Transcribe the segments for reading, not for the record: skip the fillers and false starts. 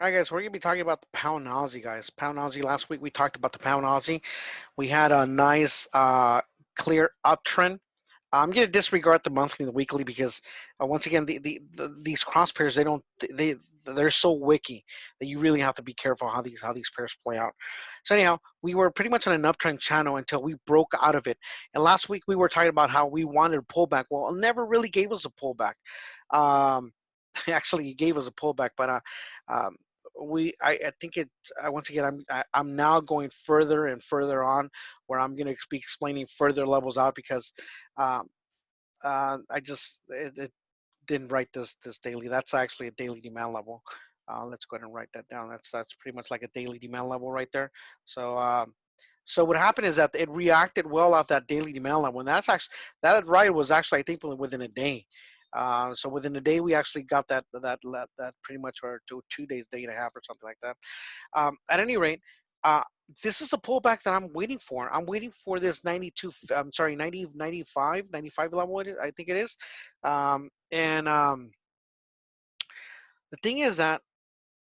All right, guys, we're going to be talking about the pound Aussie, guys. Pound Aussie, last week we talked about the pound Aussie. We had a nice, clear uptrend. I'm going to disregard the monthly and the weekly because, once again, these cross pairs, they're so wicky that you really have to be careful how these pairs play out. So anyhow, we were pretty much on an uptrend channel until we broke out of it. And last week we were talking about how we wanted a pullback. Well, it never really gave us a pullback. Um, Actually, he gave us a pullback, but um, I think it. Once again, I'm now going further and further on, where I'm going to be explaining further levels out because um, it didn't write this daily. That's actually a daily demand level. Let's go ahead and write that down. That's pretty much like a daily demand level right there. So so what happened is that it reacted well off that daily demand level, and that ride was actually, I think, within a day. So within a day, we actually got that pretty much, or 2 days, day and a half, or something like that. At any rate, uh, this is the pullback that I'm waiting for. I'm waiting for this 92. I'm sorry, 90, 95 level. I think it is. And the thing is that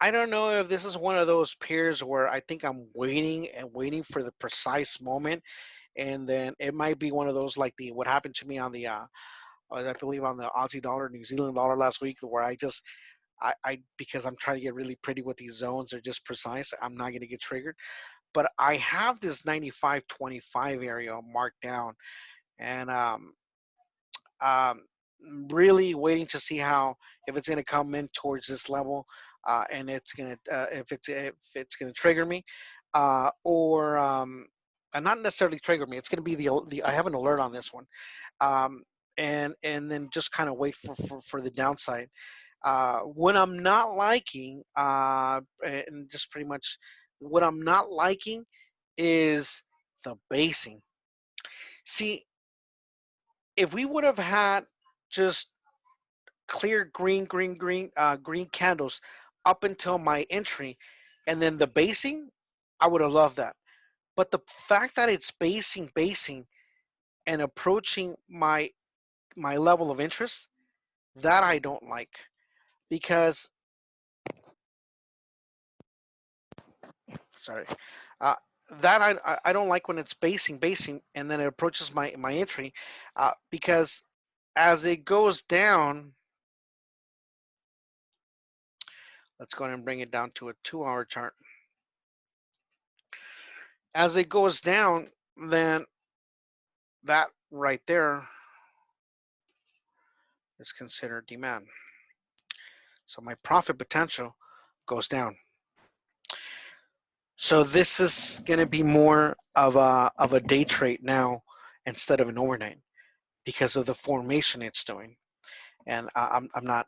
I don't know if this is one of those pairs where I think I'm waiting and waiting for the precise moment, and then it might be one of those like the what happened to me on the I believe on the Aussie dollar, New Zealand dollar last week, where I because I'm trying to get really pretty with these zones, they're just precise. I'm not going to get triggered, but I have this 95.25 area marked down, and um, really waiting to see how if it's going to come in towards this level, and it's going to if it's going to trigger me, or and not necessarily trigger me. It's going to be the I have an alert on this one, um, and then just kind of wait for the downside. What I'm not liking, and just pretty much what I'm not liking is the basing. See, if we would have had just clear green candles up until my entry, and then the basing, I would have loved that. But the fact that it's basing, and approaching my level of interest, that I don't like because sorry, uh, that I don't like when it's basing, and then it approaches my entry, because as it goes down, let's go ahead and bring it down to a 2-hour chart. As it goes down, then that right there is considered demand. So my profit potential goes down. So this is going to be more of a day trade now instead of an overnight because of the formation it's doing. And I'm not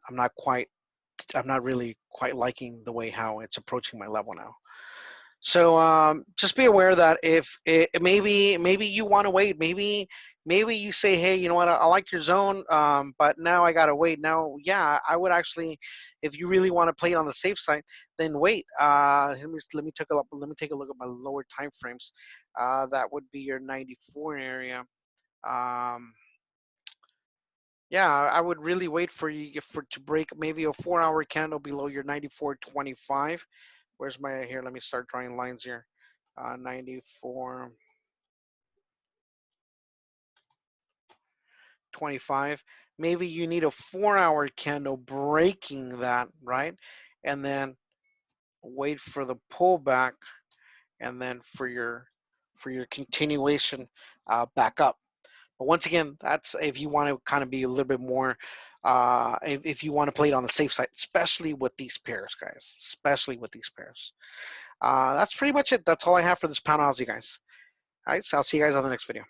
really quite liking the way how it's approaching my level now. So just be aware that if maybe you want to wait, maybe you say, hey, you know what, I like your zone, but now I gotta wait. Now, yeah, I would actually, if you really want to play it on the safe side, then wait. Let me take a look at my lower time frames. That would be your 94 area. Um, yeah, I would really wait for you for to break maybe a 4-hour candle below your 94.25. Where's my here? Let me start drawing lines here. 94.25. Maybe you need a 4-hour candle breaking that, right? And then wait for the pullback, and then for your continuation back up. But once again, that's if you want to kind of be a little bit more, if you want to play it on the safe side, especially with these pairs, guys, especially with these pairs. That's pretty much it. That's all I have for this pound Aussie, guys. All right, so I'll see you guys on the next video.